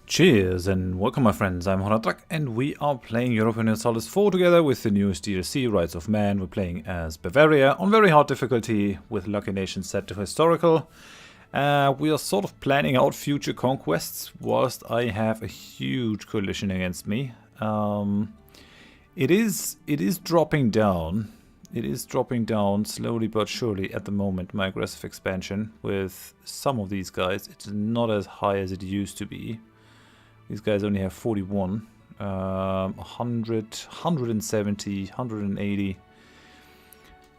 Cheers and welcome my friends, I'm Horath and we are playing Europa Universalis IV together with the newest DLC, Rights of Man. We're playing as Bavaria on very hard difficulty with Lucky Nation set to historical. We are sort of planning out future conquests whilst I have a huge coalition against me. It is dropping down. It is dropping down slowly but surely at the moment, my aggressive expansion with some of these guys. It's not as high as it used to be. These guys only have 41, 100, 170, 180.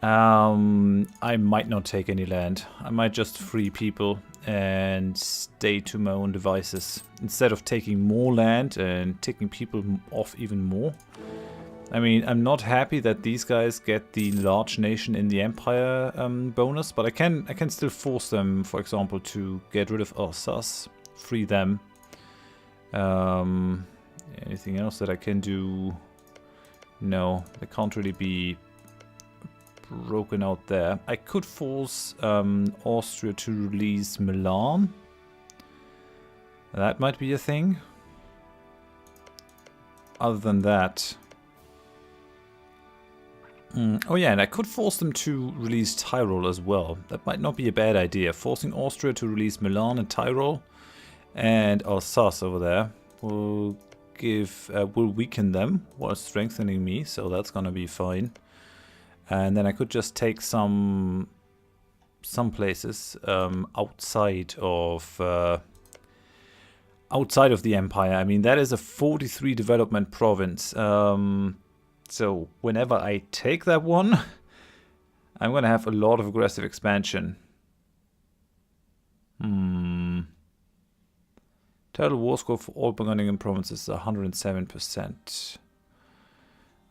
I might not take any land. I might just free people and stay to my own devices. Instead of taking more land and taking people off even more. I mean, I'm not happy that these guys get the large nation in the empire bonus, but I can still force them, for example, to get rid of Alsace, free them. Anything else that I can do? No, they can't really be broken out there. I could force Austria to release Milan. That might be a thing. Other than that... Oh yeah, and I could force them to release Tyrol as well. That might not be a bad idea. Forcing Austria to release Milan and Tyrol. And Alsace over there will weaken them while strengthening me, so that's gonna be fine. And then I could just take some places outside of the empire. I mean, that is a 43 development province. So whenever I take that one, I'm gonna have a lot of aggressive expansion. Total war score for all Burgundian provinces is 107%.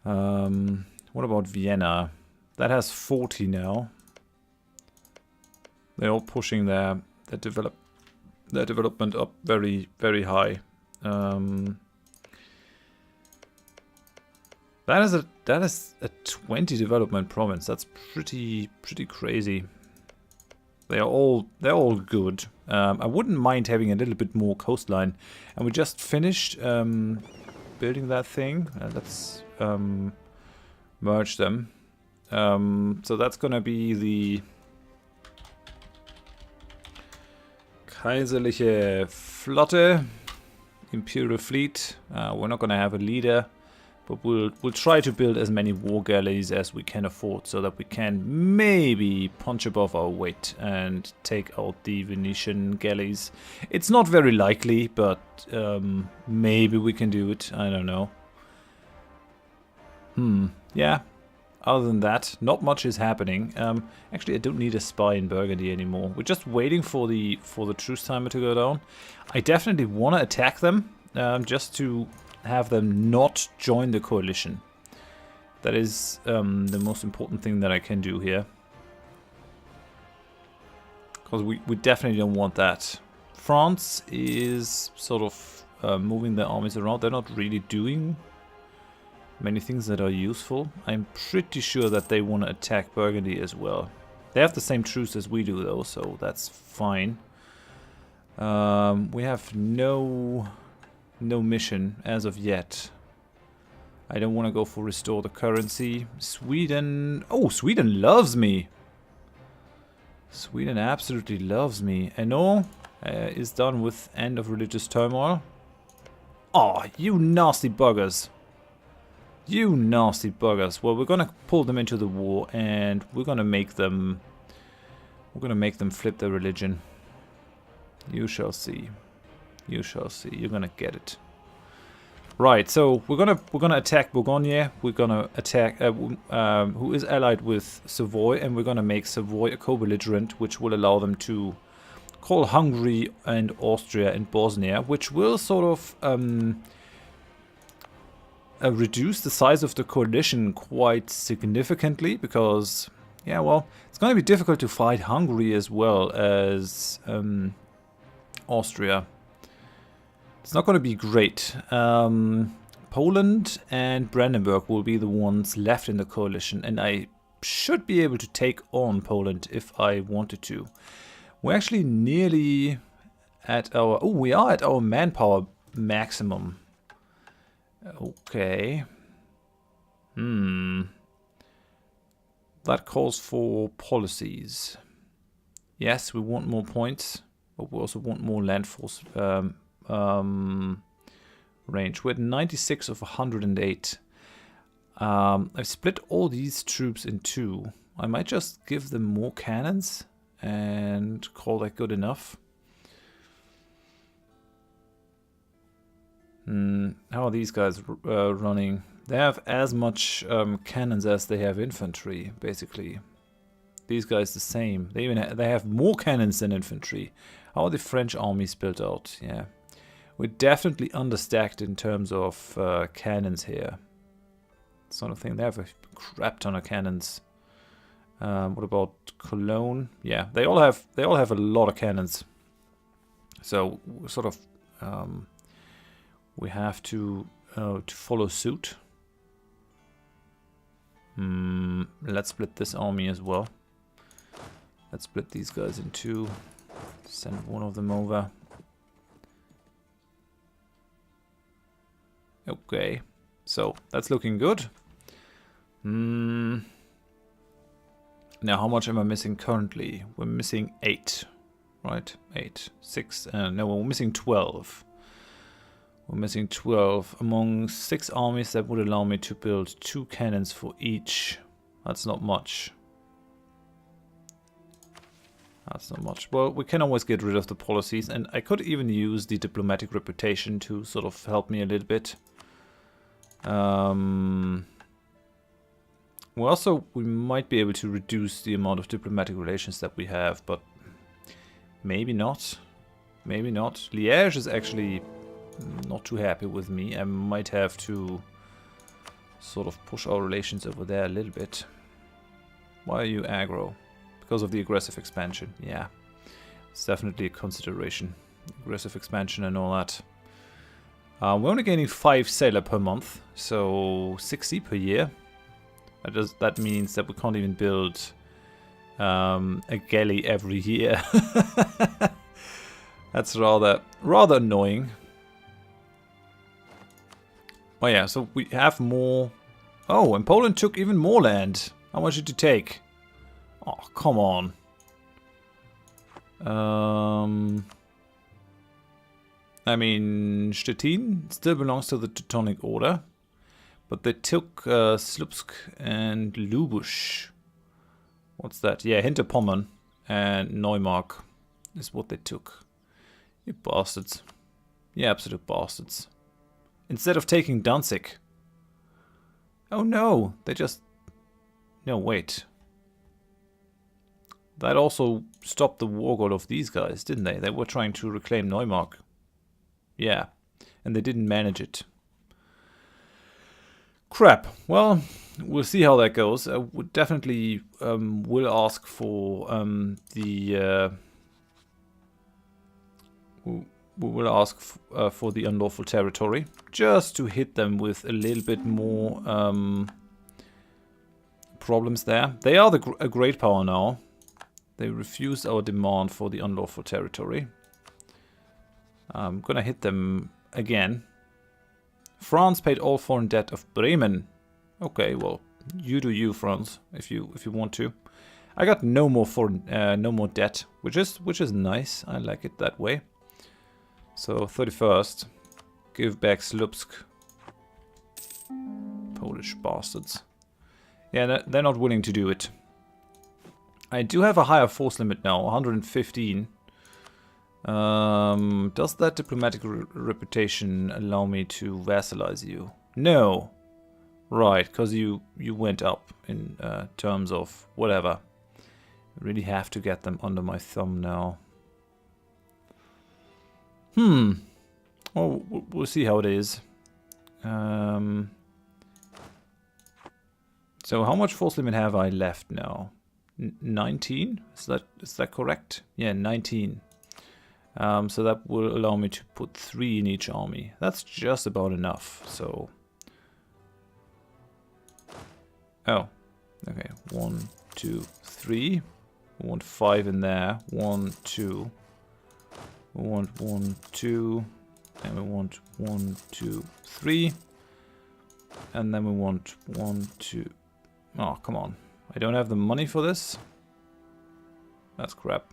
What about Vienna? That has 40 now. They're all pushing their development up very, very high. That is a 20 development province. That's pretty crazy. They're all good. I wouldn't mind having a little bit more coastline. And we just finished building that thing. Let's merge them. So that's gonna be the Kaiserliche Flotte, Imperial Fleet. We're not gonna have a leader. But we'll try to build as many war galleys as we can afford so that we can maybe punch above our weight and take out the Venetian galleys. It's not very likely, but maybe we can do it. I don't know. Yeah. Other than that, not much is happening. Actually, I don't need a spy in Burgundy anymore. We're just waiting for the truce timer to go down. I definitely want to attack them, just to have them not join the coalition. That is the most important thing that I can do here. Because we definitely don't want that. France is sort of moving their armies around. They're not really doing many things that are useful. I'm pretty sure that they want to attack Burgundy as well. They have the same truce as we do though, so that's fine. We have no mission as of yet. I don't want to go for restore the currency. Sweden... Oh, Sweden loves me. Sweden absolutely loves me. Hainaut is done with end of religious turmoil. Oh, you nasty buggers. You nasty buggers. Well, we're gonna pull them into the war and we're gonna make them flip their religion. You shall see. You shall see. You're gonna get it. Right. So we're gonna attack Bourgogne. We're gonna attack who is allied with Savoy, and we're gonna make Savoy a co-belligerent, which will allow them to call Hungary and Austria and Bosnia, which will sort of reduce the size of the coalition quite significantly. Because yeah, well, it's gonna be difficult to fight Hungary as well as Austria. It's not going to be great. Poland and Brandenburg will be the ones left in the coalition, and I should be able to take on Poland if I wanted to. We're actually nearly at our... Oh, we are at our manpower maximum. Okay. That calls for policies. Yes, we want more points, but we also want more land force range. We're at 96 of 108. I've split all these troops in two. I might just give them more cannons and call that good enough. How are these guys running? They have as much cannons as they have infantry, basically. These guys the same. They even they have more cannons than infantry. How are the French armies built out? Yeah, we're definitely understacked in terms of cannons here. Sort of thing. They have a crap ton of cannons. What about Cologne? Yeah, they all have a lot of cannons. So sort of we have to follow suit. Let's split this army as well. Let's split these guys in two. Send one of them over. Okay, so that's looking good. Now, how much am I missing currently? We're missing 8, right? 8, 6, no, we're missing 12. We're missing 12. Among 6 armies, that would allow me to build 2 cannons for each. That's not much. That's not much. Well, we can always get rid of the policies, and I could even use the diplomatic reputation to sort of help me a little bit. Well, also, we might be able to reduce the amount of diplomatic relations that we have, but maybe not. Maybe not. Liège is actually not too happy with me. I might have to sort of push our relations over there a little bit. Why are you aggro? Because of the aggressive expansion. Yeah, it's definitely a consideration. Aggressive expansion and all that. We're only gaining 5 sailor per month, so 60 per year. That means that we can't even build a galley every year. That's rather annoying. Oh yeah, so we have more. Oh, and Poland took even more land. How much did you take? Oh, come on. I mean, Stettin still belongs to the Teutonic Order, but they took Slupsk and Lubusch. What's that? Yeah, Hinterpommern and Neumark is what they took. You bastards. You absolute bastards. Instead of taking Danzig. Oh no, they just... No, wait. That also stopped the war goal of these guys, didn't they? They were trying to reclaim Neumark. Yeah, and they didn't manage it. Crap. Well, we'll see how that goes. We definitely will ask for we will ask for the unlawful territory, just to hit them with a little bit more problems there. They are a great power now. They refused our demand for the unlawful territory. I'm gonna hit them again. France paid all foreign debt of Bremen. Okay, well, you do you, France, if you want to. I got no more no more debt, which is nice. I like it that way. So 31st, give back Slupsk. Polish bastards. Yeah, they're not willing to do it. I do have a higher force limit now, 115. Does that diplomatic reputation allow me to vassalize you? No. Right, because you went up in terms of whatever. I really have to get them under my thumb now. Well, we'll see how it is. So how much force limit have I left now? 19? Is that correct? Yeah, 19. So that will allow me to put 3 in each army. That's just about enough. So, oh, okay. 1, 2, 3. We want 5 in there. 1, 2. We want 1, 2, and we want want 1, 2, 3. And then we want 1, 2... Oh, come on. I don't have the money for this. That's crap.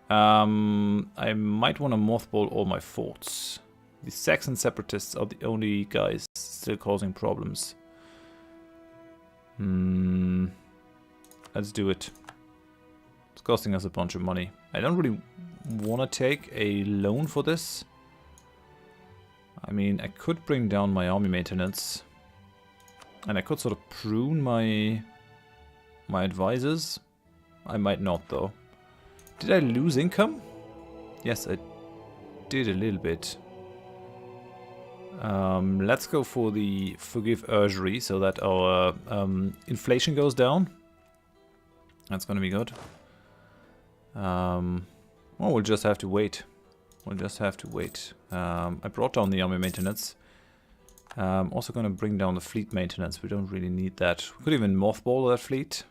I might want to mothball all my forts. The Saxon separatists are the only guys still causing problems. Let's do it. It's costing us a bunch of money. I don't really want to take a loan for this. I mean, I could bring down my army maintenance. And I could sort of prune my advisors. I might not, though. Did I lose income? Yes, I did a little bit. Let's go for the Forgive Usury so that our inflation goes down. That's gonna be good. Well, we'll just have to wait. We'll just have to wait. I brought down the army maintenance. Also gonna bring down the fleet maintenance. We don't really need that. We could even mothball that fleet.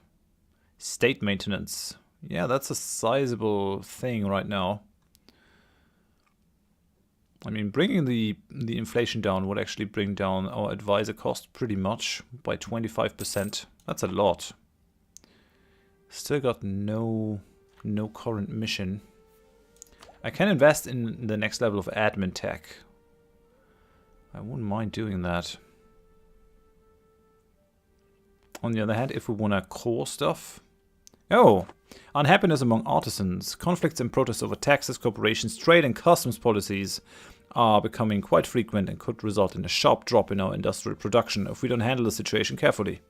State maintenance. Yeah, that's a sizable thing right now. I mean, bringing the inflation down would actually bring down our advisor cost pretty much by 25%. That's a lot. Still got no current mission. I can invest in the next level of admin tech. I wouldn't mind doing that. On the other hand, if we want to core stuff... Oh! Unhappiness among artisans. Conflicts and protests over taxes, corporations, trade and customs policies are becoming quite frequent and could result in a sharp drop in our industrial production if we don't handle the situation carefully.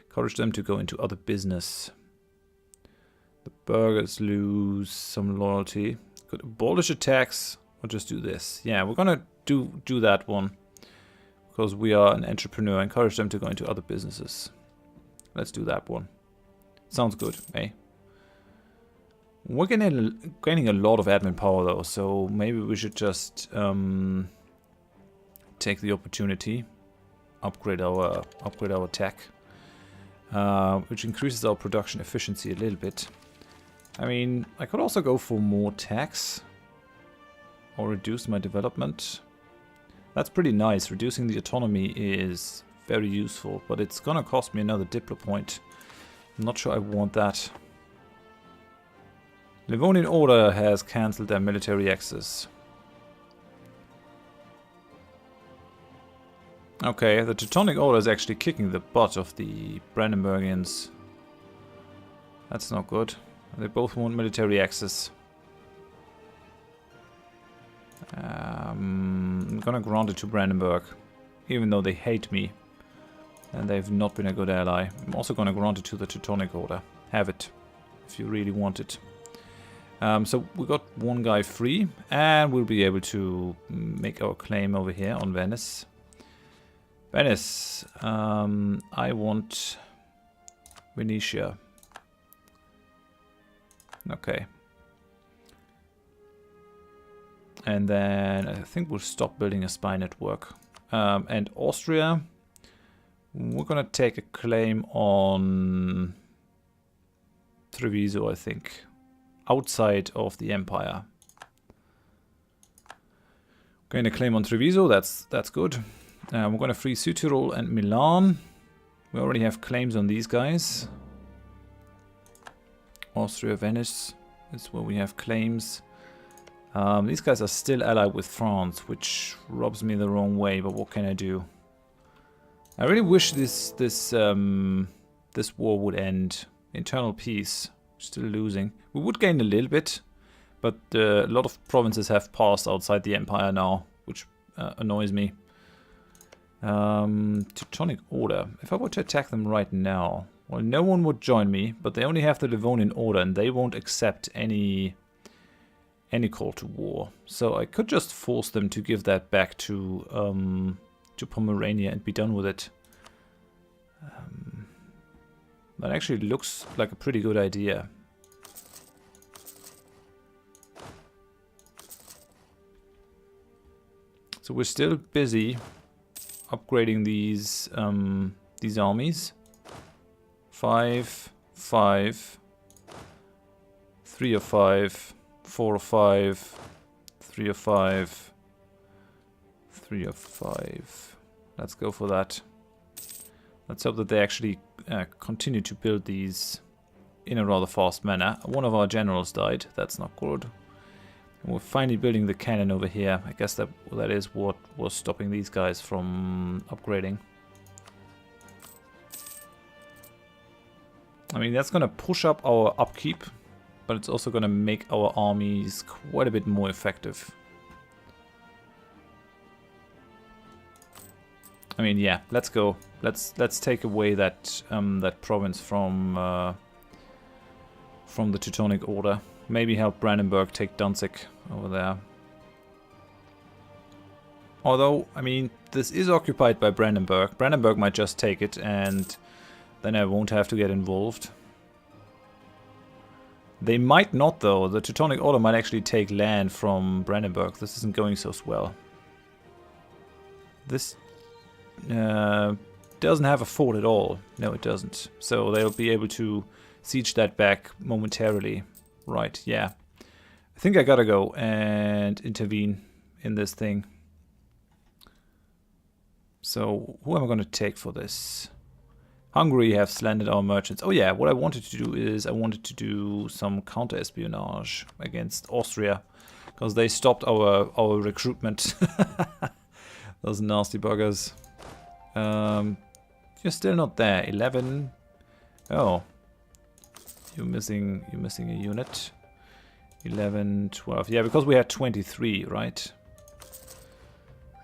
Encourage them to go into other business. The burghers lose some loyalty. Could abolish a tax or just do this. Yeah, we're gonna do that one. Because we are an entrepreneur. Encourage them to go into other businesses. Let's do that one. Sounds good, eh? We're gaining a lot of admin power though, so maybe we should just take the opportunity, upgrade our tech, which increases our production efficiency a little bit. I mean, I could also go for more tax or reduce my development. That's pretty nice. Reducing the autonomy is very useful, but it's gonna cost me another Diplo point. I'm not sure I want that. Livonian Order has cancelled their military access. Okay, the Teutonic Order is actually kicking the butt of the Brandenburgians. That's not good. They both want military access. I'm gonna grant it to Brandenburg, even though they hate me. And they've not been a good ally. I'm also gonna grant it to the Teutonic Order. Have it, if you really want it. So we got one guy free, and we'll be able to make our claim over here on Venice. Venice, I want Venetia. Okay. And then I think we'll stop building a spy network. And Austria, we're gonna take a claim on Treviso, I think. Outside of the Empire. Going to claim on Treviso, that's good. We're going to free Südtirol and Milan. We already have claims on these guys. Austria, Venice is where we have claims. These guys are still allied with France, which rubs me the wrong way, but what can I do? I really wish this war would end. Internal peace. Still losing. We would gain a little bit, but a lot of provinces have passed outside the Empire now, which annoys me. Teutonic Order. If I were to attack them right now, well, no one would join me, but they only have the Livonian Order, and they won't accept any call to war. So I could just force them to give that back to Pomerania and be done with it. That actually looks like a pretty good idea. So we're still busy upgrading these armies. 5, 5, 3 of 5, 4 of 5, 3 of 5, 3 of 5. Let's go for that. Let's hope that they actually continue to build these in a rather fast manner. One of our generals died. That's not good. And we're finally building the cannon over here. I guess that is what was stopping these guys from upgrading. I mean, that's going to push up our upkeep, but it's also going to make our armies quite a bit more effective. I mean, yeah, let's go. Let's take away that that province from the Teutonic Order. Maybe help Brandenburg take Danzig over there. Although, I mean, this is occupied by Brandenburg. Brandenburg might just take it, and then I won't have to get involved. They might not, though. The Teutonic Order might actually take land from Brandenburg. This isn't going so well. This doesn't have a fort at all. No, it doesn't. So they'll be able to siege that back momentarily. Right, yeah. I think I gotta go and intervene in this thing. So, who am I gonna take for this? Hungary have slandered our merchants. Oh yeah, what I wanted to do is I wanted to do some counter-espionage against Austria. Because they stopped our recruitment. Those nasty buggers. You're still not there. 11. Oh. You're missing a unit. 11, 12. Yeah, because we had 23, right?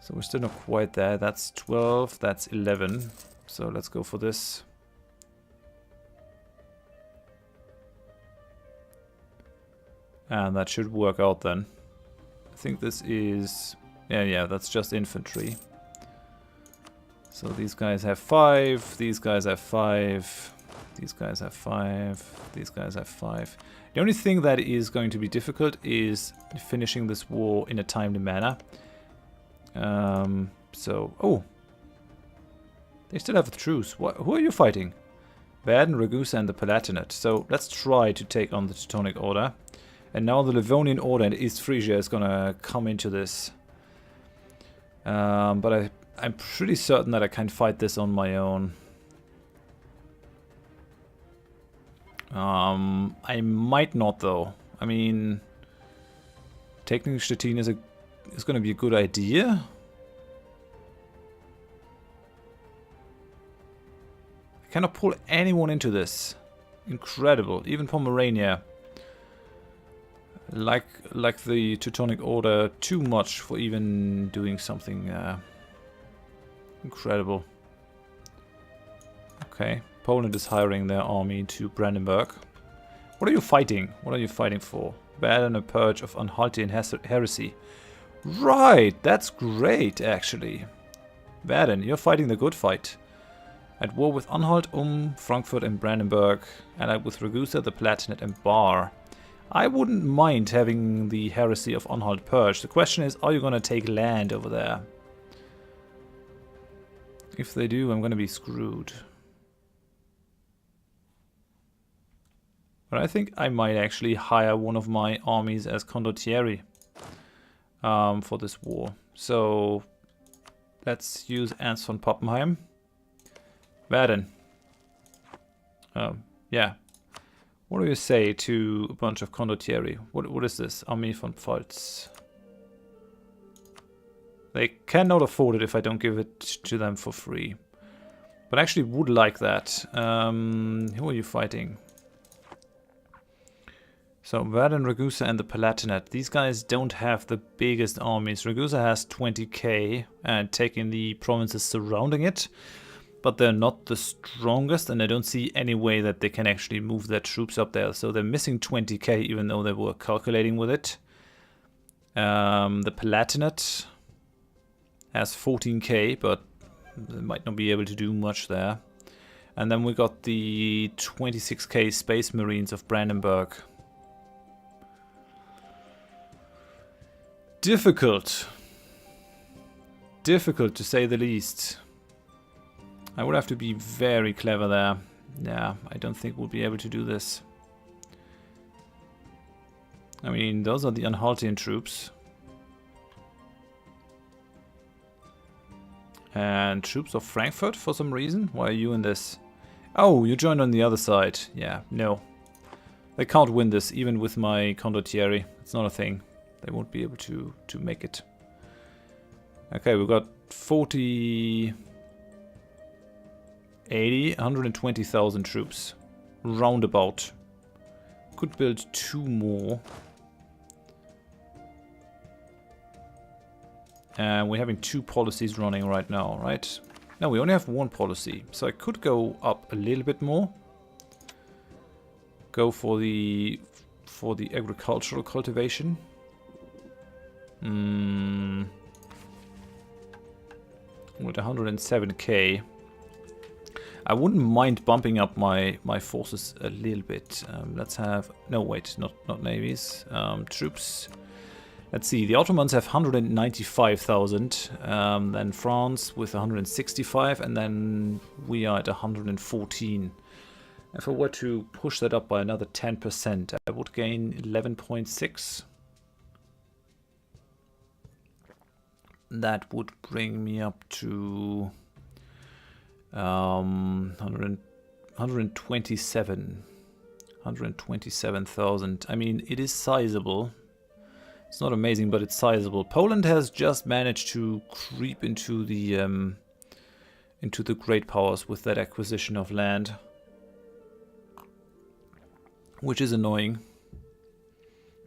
So we're still not quite there. That's 12, that's 11. So let's go for this. And that should work out then. I think this is... Yeah, that's just infantry. So these guys have 5, these guys have 5, these guys have 5, these guys have 5. The only thing that is going to be difficult is finishing this war in a timely manner. Oh! They still have a truce. Who are you fighting? Baden, Ragusa and the Palatinate. So let's try to take on the Teutonic Order. And now the Livonian Order and East Frisia is gonna come into this. But I'm pretty certain that I can fight this on my own. I might not, though. I mean, taking Stettin is going to be a good idea. I cannot pull anyone into this. Incredible. Even Pomerania. Like the Teutonic Order, too much for even doing something incredible. Okay, Poland is hiring their army to Brandenburg. What are you fighting? What are you fighting for? Baden, a purge of Anhaltian heresy. Right, that's great, actually. Baden, you're fighting the good fight. At war with Anhalt, Frankfurt and Brandenburg, allied with Ragusa, the Palatinate and Bar. I wouldn't mind having the heresy of Anhalt purged. The question is, are you going to take land over there? If they do, I'm going to be screwed. But I think I might actually hire one of my armies as condottieri for this war. So let's use Ernst von Pappenheim. Werden. Yeah. What do you say to a bunch of condottieri? What is this? Armee von Pfalz. They cannot afford it if I don't give it to them for free. But I actually would like that. Who are you fighting? So, Werden, Ragusa and the Palatinate. These guys don't have the biggest armies. Ragusa has 20k and taking the provinces surrounding it. But they're not the strongest, and I don't see any way that they can actually move their troops up there. So they're missing 20k, even though they were calculating with it. The Palatinate has 14k, but they might not be able to do much there. And then we got the 26k Space Marines of Brandenburg. Difficult. Difficult, to say the least. I would have to be very clever there. Yeah, I don't think we'll be able to do this. I mean, those are the Anhaltian troops. And troops of Frankfurt for some reason? Why are you in this? Oh, you joined on the other side. Yeah, no. They can't win this, even with my condottieri. It's not a thing. They won't be able to make it. Okay, we've got 40... 80, 120,000 troops. Roundabout. Could build 2 more. And we're having 2 policies running right now, right? No, we only have 1 policy. So I could go up a little bit more. Go for the agricultural cultivation. With 107k. I wouldn't mind bumping up my forces a little bit. Let's have... No, wait, not navies. Troops. Let's see, the Ottomans have 195,000. Then France with 165, and then we are at 114. If I were to push that up by another 10%, I would gain 11.6. That would bring me up to 127,000. I mean, it is sizable. It's not amazing, but it's sizable. Poland has just managed to creep into the great powers with that acquisition of land, which is annoying.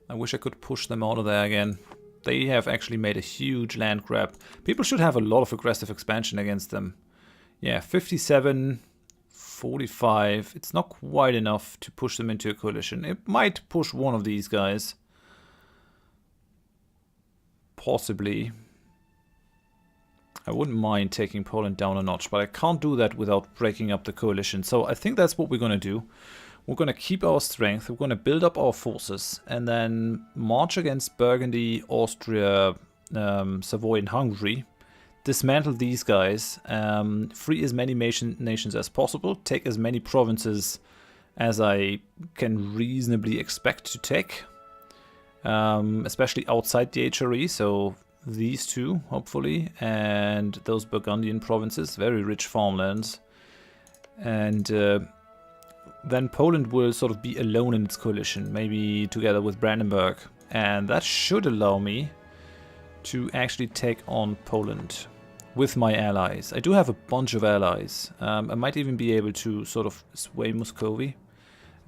I wish I could push them out of there again. They have actually made a huge land grab. People should have a lot of aggressive expansion against them. Yeah, 57, 45. It's not quite enough to push them into a coalition. It might push one of these guys. Possibly. I wouldn't mind taking Poland down a notch, but I can't do that without breaking up the coalition. So I think that's what we're going to do. We're going to keep our strength, we're going to build up our forces, and then march against Burgundy, Austria, Savoy and Hungary. Dismantle these guys, free as many nations as possible, take as many provinces as I can reasonably expect to take. Especially outside the HRE, so these two, hopefully, and those Burgundian provinces, very rich farmlands. And then Poland will sort of be alone in its coalition, maybe together with Brandenburg. And that should allow me to actually take on Poland with my allies. I do have a bunch of allies. I might even be able to sort of sway Muscovy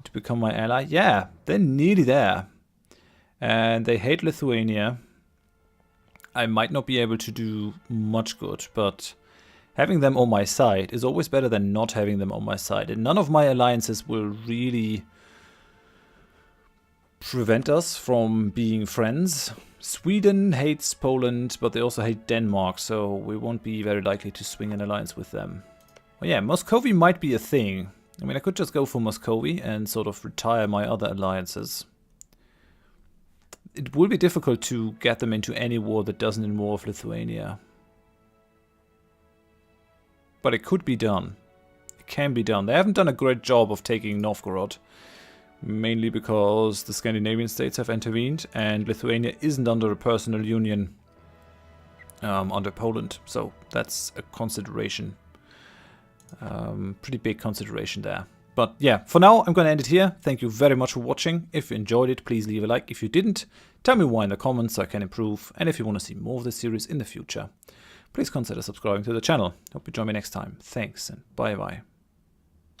to become my ally. Yeah, they're nearly there. And they hate Lithuania. I might not be able to do much good, but having them on my side is always better than not having them on my side. And none of my alliances will really prevent us from being friends. Sweden hates Poland, but they also hate Denmark, so we won't be very likely to swing an alliance with them. Well, yeah, Muscovy might be a thing. I mean, I could just go for Muscovy and sort of retire my other alliances. It will be difficult to get them into any war that doesn't involve Lithuania. But it could be done. It can be done. They haven't done a great job of taking Novgorod. Mainly because the Scandinavian states have intervened and Lithuania isn't under a personal union under Poland. So that's a consideration. Pretty big consideration there. But yeah, for now I'm going to end it here. Thank you very much for watching. If you enjoyed it, please leave a like. If you didn't, tell me why in the comments so I can improve. And if you want to see more of this series in the future, please consider subscribing to the channel. Hope you join me next time. Thanks and bye bye.